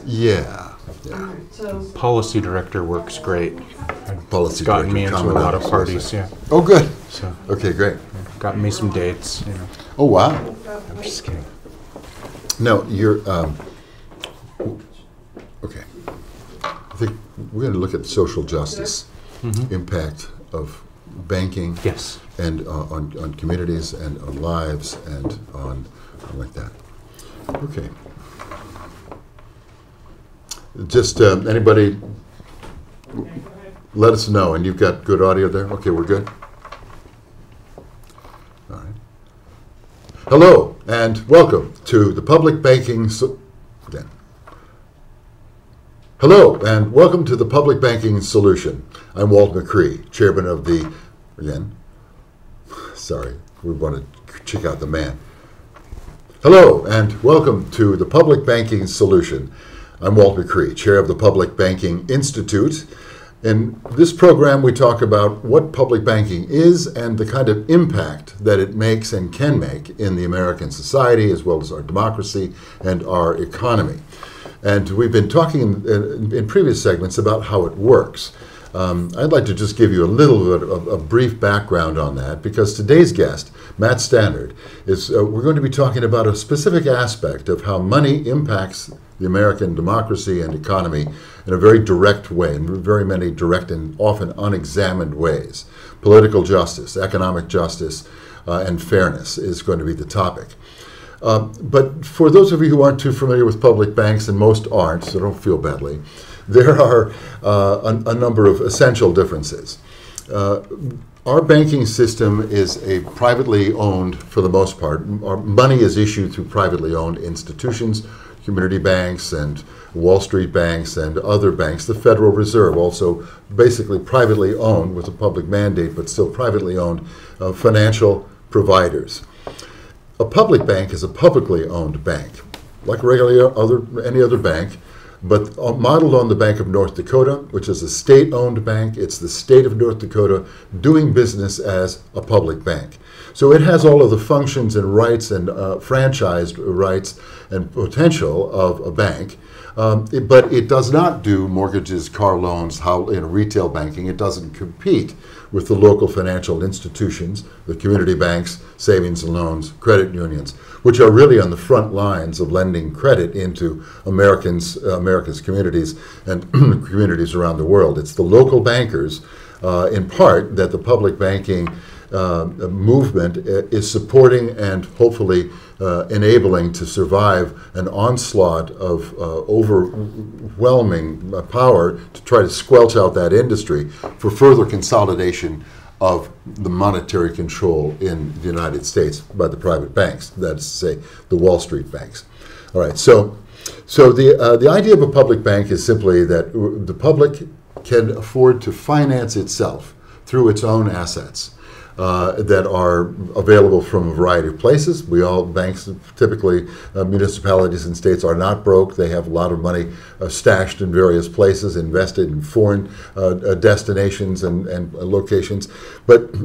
Yeah. Policy director works great. Policy Gotten me director, into a lot of common parties, yeah. Oh, good. So Okay, great. gotten me some dates, you know. Oh, wow. I'm just kidding. No, you're, okay. I think we're going to look at social justice, impact of banking. Yes. And on communities and on lives and on like that. Okay. Just anybody let us know. And you've got good audio there? Okay, we're good? All right. Hello and welcome to the Public Banking... Hello and welcome to the Public Banking Solution. I'm Walt McCree, chairman of the... Again? Sorry, we want to check out the man. Hello and welcome to the Public Banking Solution. I'm Walt McCree, chair of the Public Banking Institute. In this program, we talk about what public banking is and the kind of impact that it makes and can make in the American society, as well as our democracy and our economy. And we've been talking in previous segments about how it works. I'd like to just give you a little bit of a brief background on that, because today's guest, Matt Stannard, we're going to be talking about a specific aspect of how money impacts the American democracy and economy in a very direct way, in very many direct and often unexamined ways. Political justice, economic justice, and fairness is going to be the topic. But for those of you who aren't too familiar with public banks, and most aren't, so don't feel badly, there are a number of essential differences. Our banking system is a privately owned, for the most part. Our money is issued through privately owned institutions, community banks and Wall Street banks and other banks. The Federal Reserve, also basically privately owned with a public mandate, but still privately owned financial providers. A public bank is a publicly owned bank, like any other bank, but modeled on the Bank of North Dakota, which is a state-owned bank. It's the state of North Dakota doing business as a public bank. So it has all of the functions and rights and franchised rights and potential of a bank, but it does not do mortgages, car loans, retail banking. It doesn't compete with the local financial institutions, the community banks, savings and loans, credit unions, which are really on the front lines of lending credit into America's communities and communities around the world. It's the local bankers, in part, that the public banking movement is supporting and hopefully enabling to survive an onslaught of overwhelming power to try to squelch out that industry for further consolidation of the monetary control in the United States by the private banks, that is to say, the Wall Street banks. All right, so the idea of a public bank is simply that the public can afford to finance itself through its own assets that are available from a variety of places. Banks, typically municipalities and states, are not broke. They have a lot of money stashed in various places, invested in foreign destinations and locations. But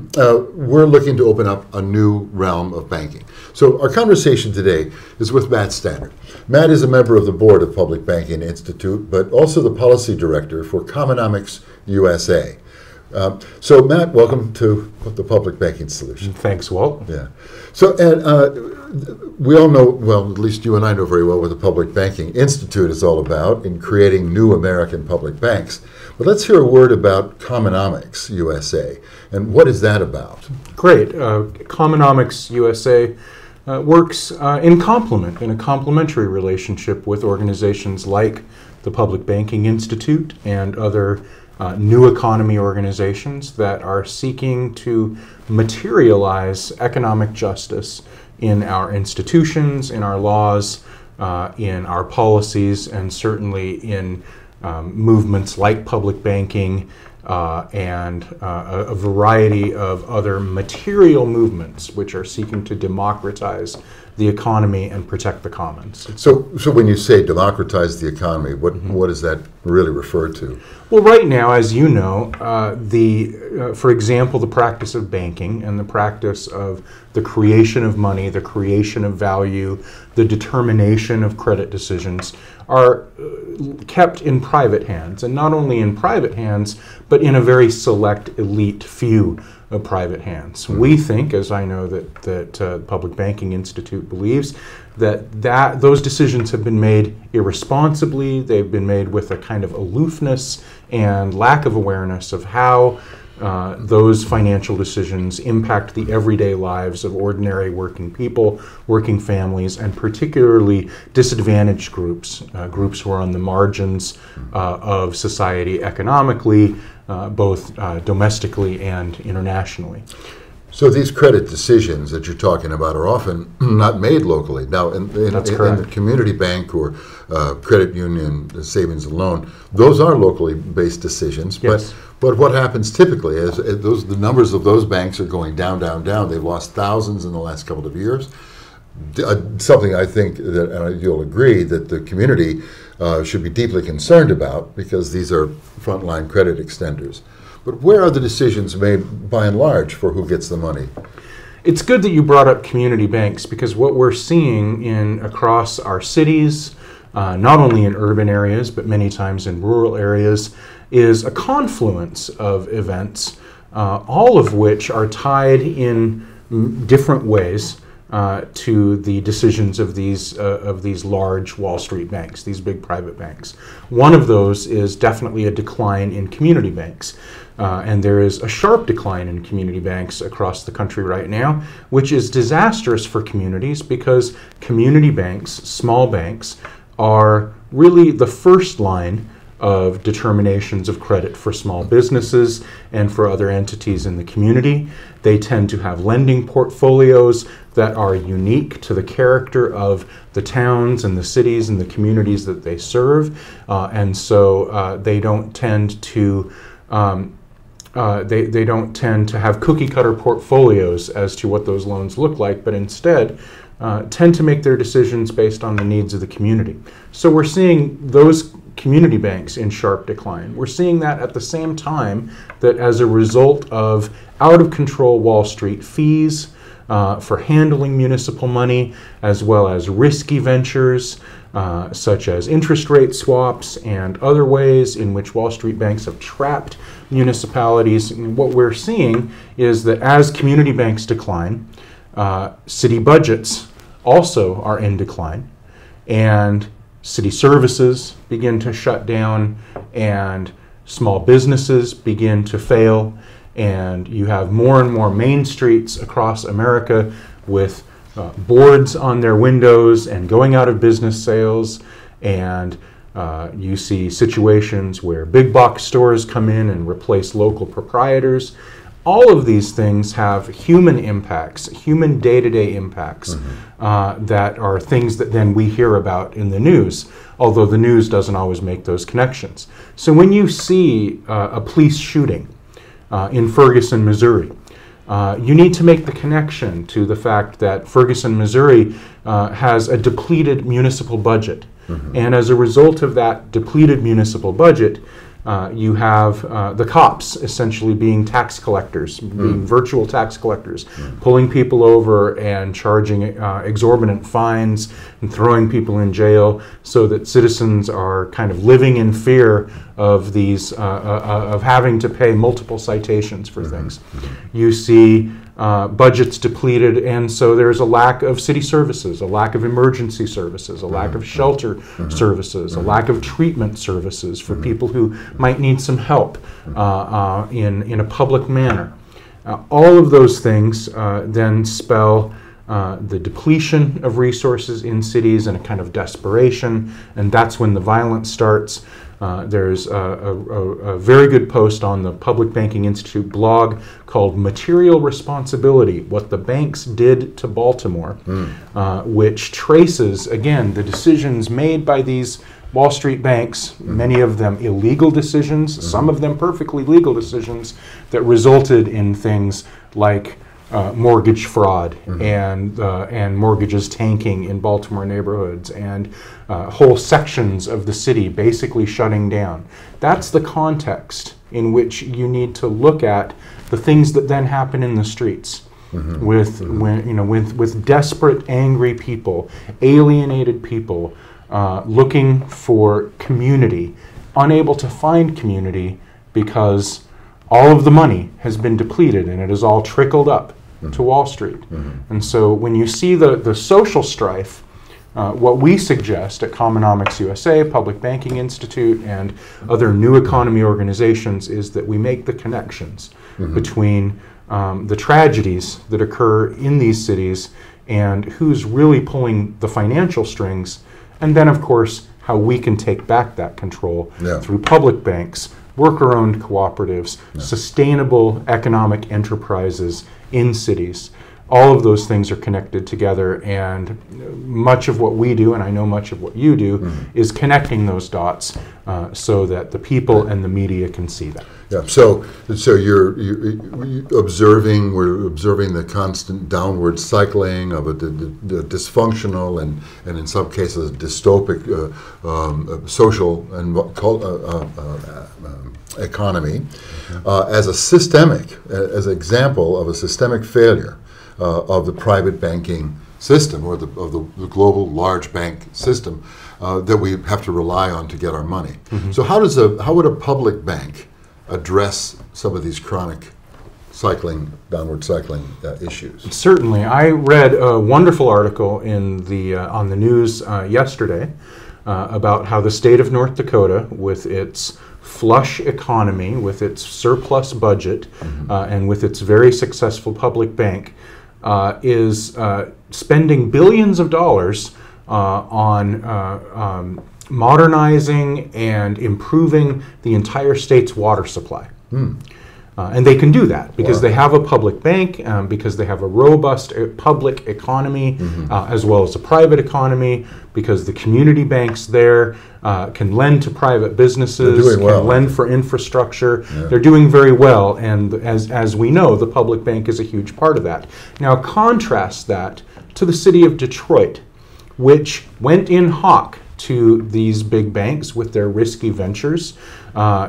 we're looking to open up a new realm of banking. So our conversation today is with Matt Stannard. Matt is a member of the board of Public Banking Institute, but also the policy director for Commonomics USA. So Matt, welcome to the Public Banking Solution. Thanks, Walt. Yeah. So, and we all know, well, at least you and I know very well what the Public Banking Institute is all about in creating new American public banks. But let's hear a word about Commonomics USA. And what is that about? Great. Commonomics USA works in a complementary relationship with organizations like the Public Banking Institute and other new economy organizations that are seeking to materialize economic justice in our institutions, in our laws, in our policies, and certainly in movements like public banking and a variety of other material movements which are seeking to democratize the economy and protect the commons. So when you say democratize the economy, what does that really refer to? Well, right now, as you know, for example, the practice of banking and the practice of the creation of money, the creation of value, the determination of credit decisions are kept in private hands, and not only in private hands, but in a very select elite few of private hands. We think, as I know that the Public Banking Institute believes, that those decisions have been made irresponsibly. They've been made with a kind of aloofness and lack of awareness of how those financial decisions impact the everyday lives of ordinary working people, working families, and particularly disadvantaged groups, groups who are on the margins of society economically, both domestically and internationally. So these credit decisions that you're talking about are often not made locally. Now, in the community bank or credit union, savings and loan, those are locally based decisions. Yes. But what happens typically is the numbers of those banks are going down, down, down. They've lost thousands in the last couple of years. Something I think that you'll agree that the community should be deeply concerned about, because these are frontline credit extenders. But where are the decisions made, by and large, for who gets the money? It's good that you brought up community banks, because what we're seeing across our cities, not only in urban areas, but many times in rural areas, is a confluence of events, all of which are tied in different ways to the decisions of these large Wall Street banks, these big private banks. One of those is definitely a decline in community banks. And there is a sharp decline in community banks across the country right now, which is disastrous for communities, because community banks, small banks, are really the first line of determinations of credit for small businesses and for other entities in the community. They tend to have lending portfolios that are unique to the character of the towns and the cities and the communities that they serve, and so they don't tend to they don't tend to have cookie-cutter portfolios as to what those loans look like, but instead tend to make their decisions based on the needs of the community. So we're seeing those community banks in sharp decline. We're seeing that at the same time that, as a result of out-of-control Wall Street fees for handling municipal money, as well as risky ventures, such as interest rate swaps and other ways in which Wall Street banks have trapped municipalities. And what we're seeing is that as community banks decline, city budgets also are in decline, and city services begin to shut down, and small businesses begin to fail, and you have more and more main streets across America with boards on their windows and going out of business sales, and you see situations where big box stores come in and replace local proprietors. All of these things have human impacts, human day-to-day impacts, that are things that then we hear about in the news, although the news doesn't always make those connections. So when you see a police shooting in Ferguson, Missouri, you need to make the connection to the fact that Ferguson, Missouri has a depleted municipal budget. And as a result of that depleted municipal budget, you have the cops essentially being tax collectors, being virtual tax collectors, pulling people over and charging exorbitant fines and throwing people in jail, so that citizens are kind of living in fear of these, of having to pay multiple citations for things. You see budgets depleted, and so there's a lack of city services, a lack of emergency services, a lack of shelter services, a lack of treatment services for people who might need some help in a public manner. All of those things then spell the depletion of resources in cities and a kind of desperation, and that's when the violence starts. There's a very good post on the Public Banking Institute blog called Material Responsibility, What the Banks Did to Baltimore, which traces, again, the decisions made by these Wall Street banks, many of them illegal decisions, some of them perfectly legal decisions, that resulted in things like mortgage fraud and mortgages tanking in Baltimore neighborhoods and whole sections of the city basically shutting down. That's the context in which you need to look at the things that then happen in the streets. With desperate, angry people, alienated people, looking for community, unable to find community because all of the money has been depleted and it has all trickled up to Wall Street. And so when you see the social strife, what we suggest at Commonomics USA, Public Banking Institute, and other new economy organizations is that we make the connections between the tragedies that occur in these cities and who's really pulling the financial strings, and then of course how we can take back that control through public banks, worker-owned cooperatives, sustainable economic enterprises in cities. All of those things are connected together, and much of what we do, and I know much of what you do, is connecting those dots so that the people and the media can see that. Yeah. So you're observing. We're observing the constant downward cycling of the dysfunctional and in some cases dystopic social and economy as a systemic, as an example of a systemic failure of the private banking system or of the global large bank system that we have to rely on to get our money. So how would a public bank address some of these chronic downward cycling issues? Certainly. I read a wonderful article in on the news yesterday about how the state of North Dakota, with its flush economy, with its surplus budget, and with its very successful public bank, is spending billions of dollars on modernizing and improving the entire state's water supply. And they can do that because they have a public bank, because they have a robust public economy, as well as a private economy, because the community banks there can lend to private businesses, lend for infrastructure. They're doing very well, and as we know, the public bank is a huge part of that. Now contrast that to the city of Detroit, which went in hock to these big banks with their risky ventures,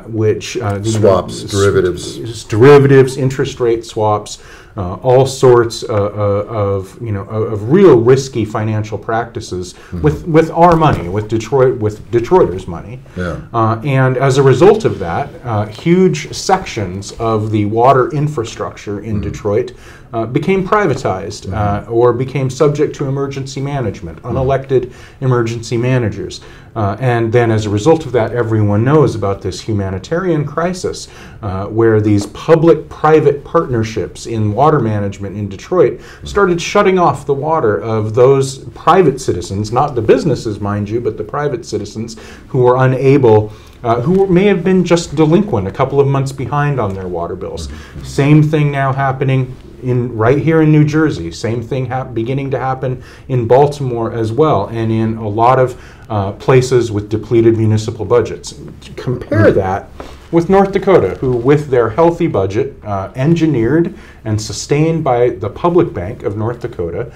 which swaps, derivatives, interest rate swaps, all sorts of real risky financial practices with our money, with Detroiters' money, and as a result of that, huge sections of the water infrastructure in Detroit became privatized or became subject to emergency management, unelected emergency managers. And then as a result of that, everyone knows about this humanitarian crisis where these public-private partnerships in water management in Detroit started shutting off the water of those private citizens, not the businesses, mind you, but the private citizens who were unable, who may have been just delinquent, a couple of months behind on their water bills. Same thing now happening right here in New Jersey. Same thing beginning to happen in Baltimore as well, and in a lot of places with depleted municipal budgets. Compare that with North Dakota, who with their healthy budget, engineered and sustained by the public bank of North Dakota,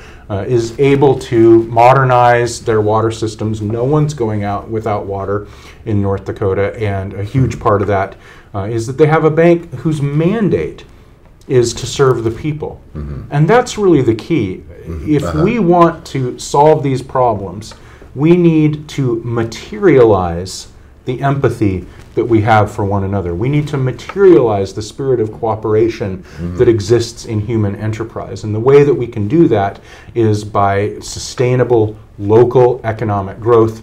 is able to modernize their water systems. No one's going out without water in North Dakota, and a huge part of that is that they have a bank whose mandate is to serve the people. And that's really the key. If we want to solve these problems, we need to materialize the empathy that we have for one another. We need to materialize the spirit of cooperation that exists in human enterprise. And the way that we can do that is by sustainable local economic growth,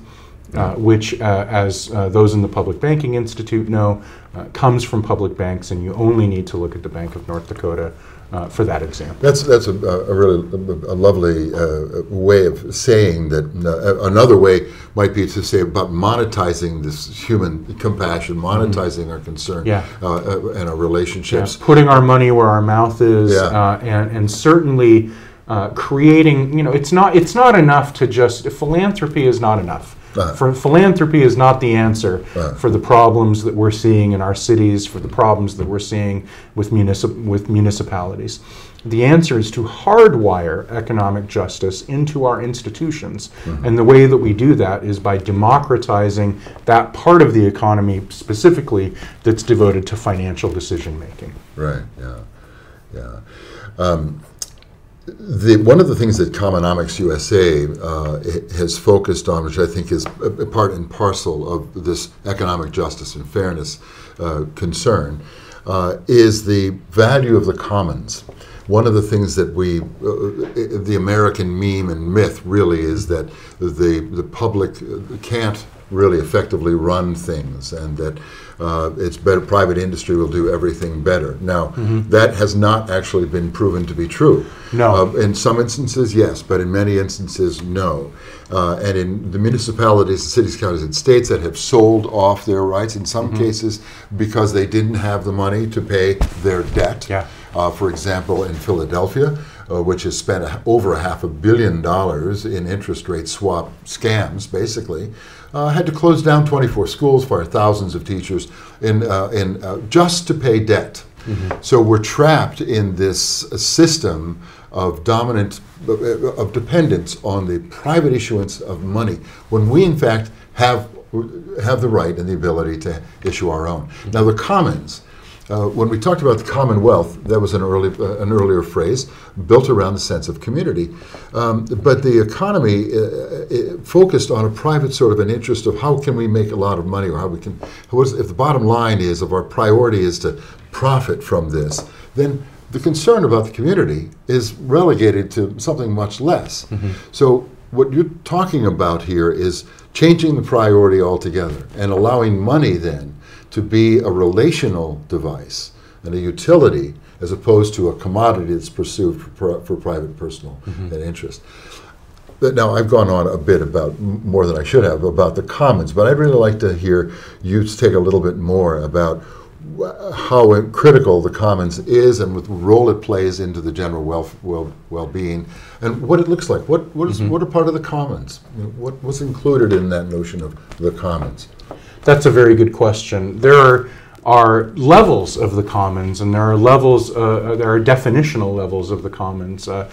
which, as those in the Public Banking Institute know, comes from public banks, and you only need to look at the Bank of North Dakota for that example. That's a really lovely way of saying that. Another way might be to say about monetizing this human compassion, monetizing our concern and our relationships. Putting our money where our mouth is, and certainly creating, it's not enough to just, philanthropy is not enough. For philanthropy is not the answer for the problems that we're seeing in our cities, for the problems that we're seeing with municipalities. The answer is to hardwire economic justice into our institutions. And the way that we do that is by democratizing that part of the economy specifically that's devoted to financial decision making. Right, yeah. One of the things that Commonomics USA has focused on, which I think is a part and parcel of this economic justice and fairness concern, is the value of the commons. One of the things that the American meme and myth really is that the public can't really effectively run things, and that it's better, private industry will do everything better. Now, that has not actually been proven to be true. No. In some instances, yes, but in many instances, no. And in the municipalities, the cities, counties, and states that have sold off their rights, in some cases because they didn't have the money to pay their debt. Yeah. For example, in Philadelphia, which has spent over $500 million in interest rate swap scams, basically, had to close down 24 schools, fire thousands of teachers just to pay debt. So we're trapped in this system of dependence on the private issuance of money, when we in fact have the right and the ability to issue our own. Now the commons. When we talked about the Commonwealth, that was an earlier phrase built around the sense of community. But the economy focused on a private sort of an interest of how can we make a lot of money, or how we can, if the bottom line is, if our priority is to profit from this, then the concern about the community is relegated to something much less. So what you're talking about here is changing the priority altogether and allowing money then to be a relational device and a utility, as opposed to a commodity that's pursued for private, personal interest. But now I've gone on a bit about, more than I should have, about the commons, but I'd really like to hear you take a little bit more about how critical the commons is and what role it plays into the general well-being, and what it looks like. What are part of the commons? What's included in that notion of the commons? That's a very good question. There are levels of the commons, and there are levels. There are definitional levels of the commons. I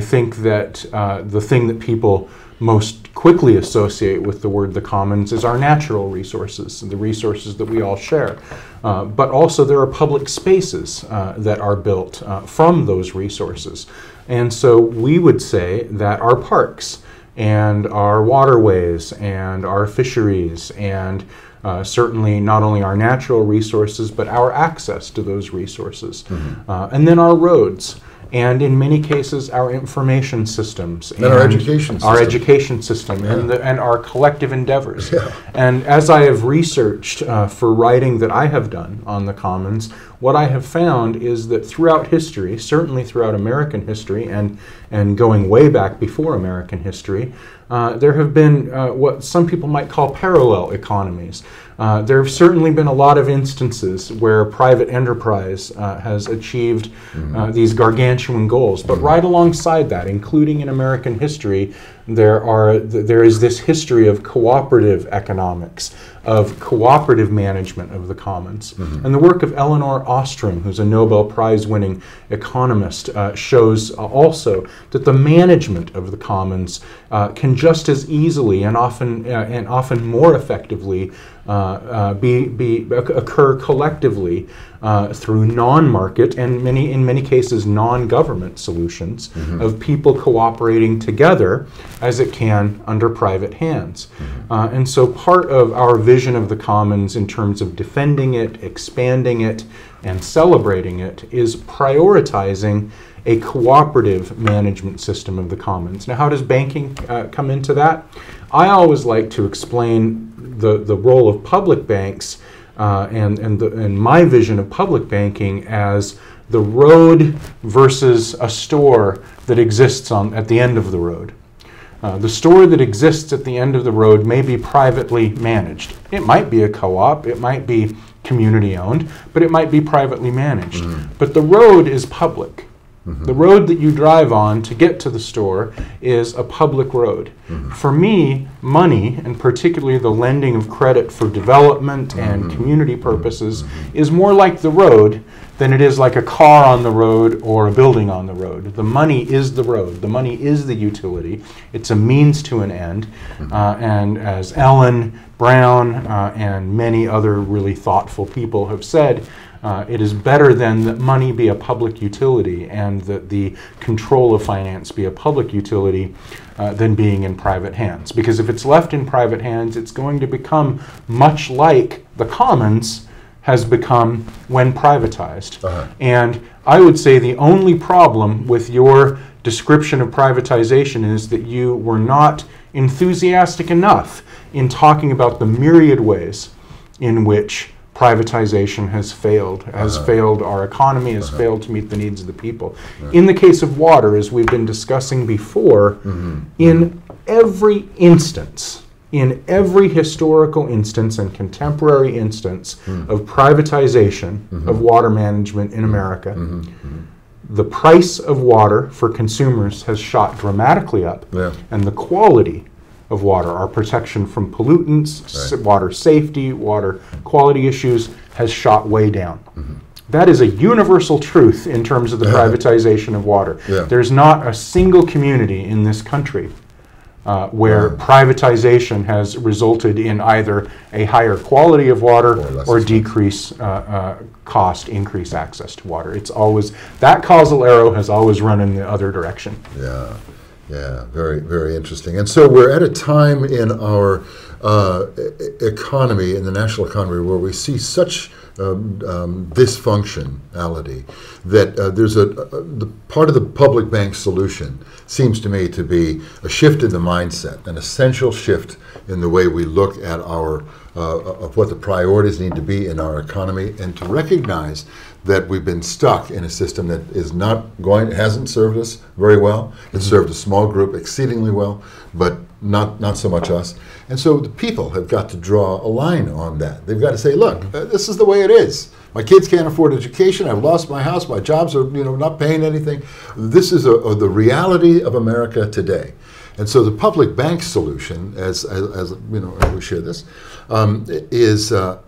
think that the thing that people most quickly associate with the word the commons is our natural resources, the resources that we all share. But also there are public spaces that are built from those resources. And so we would say that our parks and our waterways and our fisheries and certainly not only our natural resources, but our access to those resources. And then our roads. And in many cases, our information systems. And our education system. Our education system, and our collective endeavors. And as I have researched for writing that I have done on the commons, what I have found is that throughout history, certainly throughout American history and going way back before American history, there have been what some people might call parallel economies. There have certainly been a lot of instances where private enterprise has achieved these gargantuan goals. But right alongside that, including in American history, there is this history of cooperative economics, of cooperative management of the commons. And the work of Elinor Ostrom, who's a Nobel Prize-winning economist, shows also that the management of the commons can just as easily and often more effectively occur collectively through non-market and in many cases non-government solutions of people cooperating together as it can under private hands. And so part of our vision of the commons in terms of defending it, expanding it, and celebrating it is prioritizing a cooperative management system of the commons. Now, how does banking come into that? I always like to explain the role of public banks and my vision of public banking as the road versus a store that exists at the end of the road. The store that exists at the end of the road may be privately managed. It might be a co-op, it might be community owned, but it might be privately managed. But the road is public. The road that you drive on to get to the store is a public road. For me, money, and particularly the lending of credit for development and community purposes, is more like the road than it is like a car on the road or a building on the road. The money is the road. The money is the utility. It's a means to an end. And as Ellen Brown and many other really thoughtful people have said, it is better then that money be a public utility and that the control of finance be a public utility than being in private hands. Because if it's left in private hands, it's going to become much like the commons has become when privatized. And I would say the only problem with your description of privatization is that you were not enthusiastic enough in talking about the myriad ways in which privatization has failed our economy, has failed to meet the needs of the people. In the case of water, as we've been discussing before, in every instance, in every historical instance and contemporary instance of privatization of water management in America, the price of water for consumers has shot dramatically up, and the quality of water, our protection from pollutants, water safety, water quality issues, has shot way down. That is a universal truth in terms of the privatization of water. There's not a single community in this country where privatization has resulted in either a higher quality of water or decrease cost, increase access to water. It's always, that causal arrow has always run in the other direction. Yeah, very, very interesting. And so we're at a time in our economy, in the national economy, where we see such dysfunctionality that there's the part of the public bank solution seems to me to be a shift in the mindset, an essential shift in the way we look at our of what the priorities need to be in our economy, and to recognize that we've been stuck in a system that is hasn't served us very well. It's served a small group exceedingly well, but not so much us. And so the people have got to draw a line on that. They've got to say, look, this is the way it is. My kids can't afford education. I've lost my house. My jobs are not paying anything. This is the reality of America today. And so the public bank solution, as we share this, is the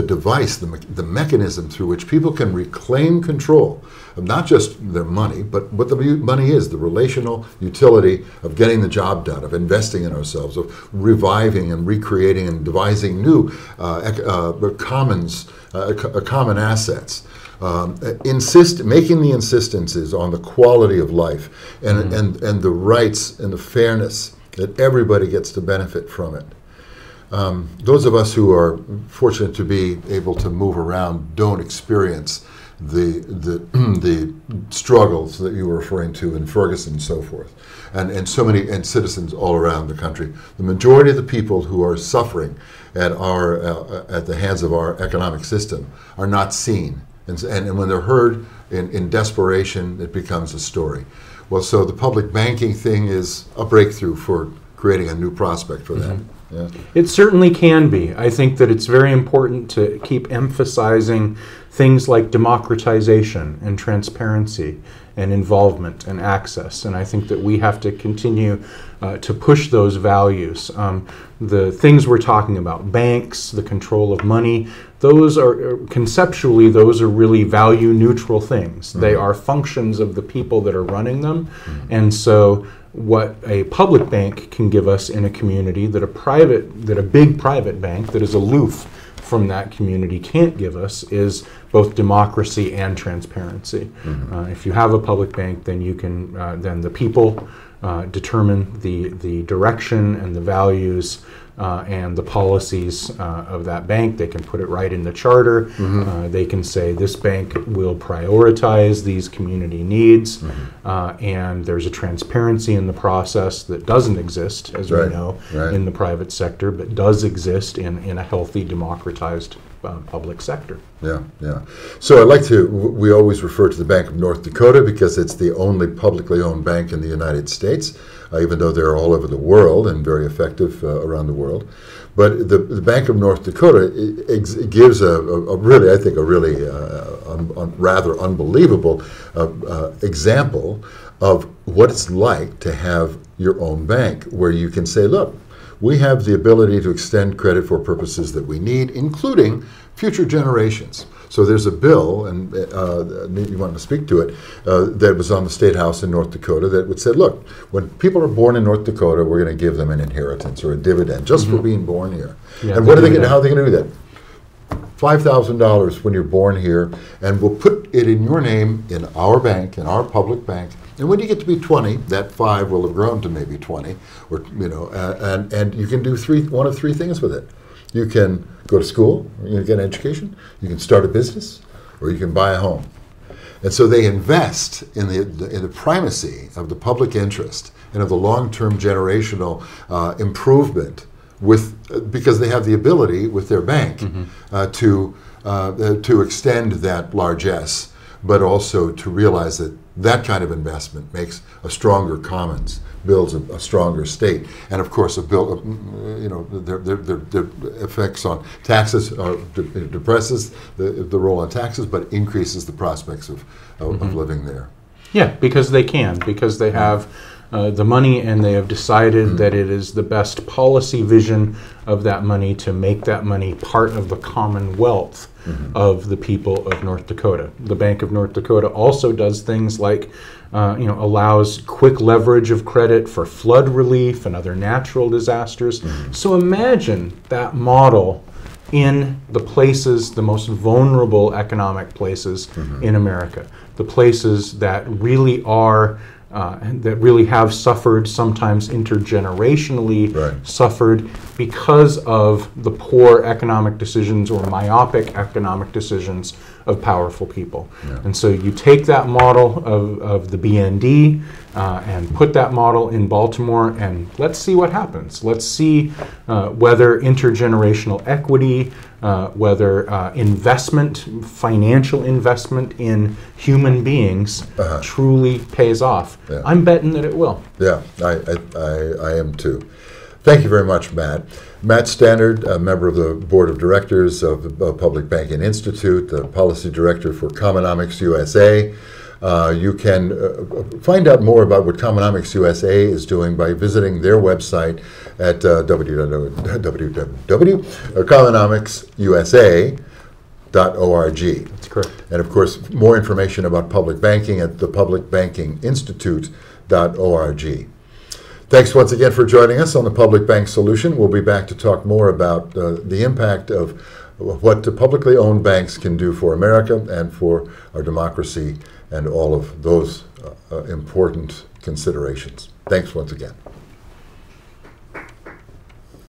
device, the mechanism through which people can reclaim control of not just their money, but what the money is, the relational utility of getting the job done, of investing in ourselves, of reviving and recreating and devising new common assets. Making the insistences on the quality of life and the rights and the fairness that everybody gets to benefit from it. Those of us who are fortunate to be able to move around don't experience the struggles that you were referring to in Ferguson and so forth, and so many citizens all around the country. The majority of the people who are suffering at the hands of our economic system are not seen, and when they're heard in desperation, it becomes a story. Well, so the public banking thing is a breakthrough for creating a new prospect for that. Yeah. It certainly can be. I think that it's very important to keep emphasizing things like democratization and transparency and involvement and access. And I think that we have to continue to push those values. The things we're talking about, banks, the control of money, those are conceptually, those are really value neutral things. They are functions of the people that are running them. And so what a public bank can give us in a community that a big private bank that is aloof from that community can't give us is both democracy and transparency. If you have a public bank, then you can then the people determine the direction and the values and the policies of that bank. They can put it right in the charter. They can say this bank will prioritize these community needs, and there's a transparency in the process that doesn't exist, as we know, in the private sector, but does exist in a healthy, democratized public sector. Yeah, yeah. So I like to, we always refer to the Bank of North Dakota because it's the only publicly owned bank in the United States, even though they're all over the world and very effective around the world. But the Bank of North Dakota gives a really, I think, a really rather unbelievable example of what it's like to have your own bank, where you can say, look, we have the ability to extend credit for purposes that we need, including future generations. So there's a bill, and you want to speak to it, that was on the State House in North Dakota that would say, look, when people are born in North Dakota, we're going to give them an inheritance or a dividend just for being born here. Yeah, and what are they going to, how are they going to do that? $5,000 when you're born here, and we'll put it in your name in our bank, in our public bank. And when you get to be 20, that 5 will have grown to maybe 20, or and you can do one of three things with it. You can go to school, you can get an education, you can start a business, or you can buy a home. And so they invest in the primacy of the public interest and of the long-term generational improvement because they have the ability with their bank to extend that largesse, but also to realize that kind of investment makes a stronger commons, builds a stronger state, and of course their effects on taxes depresses the roll on taxes, but increases the prospects of living there. Yeah, because they have the money, and they have decided that it is the best policy vision of that money to make that money part of the commonwealth of the people of North Dakota. The Bank of North Dakota also does things like allows quick leverage of credit for flood relief and other natural disasters. So imagine that model in the places, the most vulnerable economic places in America, the places that really are that really have suffered, sometimes intergenerationally suffered because of the poor economic decisions or myopic economic decisions of powerful people. And so you take that model of the BND and put that model in Baltimore, and let's see what happens. Let's see whether intergenerational equity, whether financial investment in human beings truly pays off. I'm betting that it will. Yeah, I am too. Thank you very much, Matt. Matt Stannard, a member of the Board of Directors of the Public Banking Institute, the Policy Director for Commonomics USA. You can find out more about what Commonomics USA is doing by visiting their website at www.commonomicsusa.org. That's correct. And of course, more information about public banking at thepublicbankinginstitute.org. Thanks once again for joining us on the Public Bank Solution. We'll be back to talk more about the impact of what the publicly owned banks can do for America and for our democracy and all of those important considerations. Thanks once again.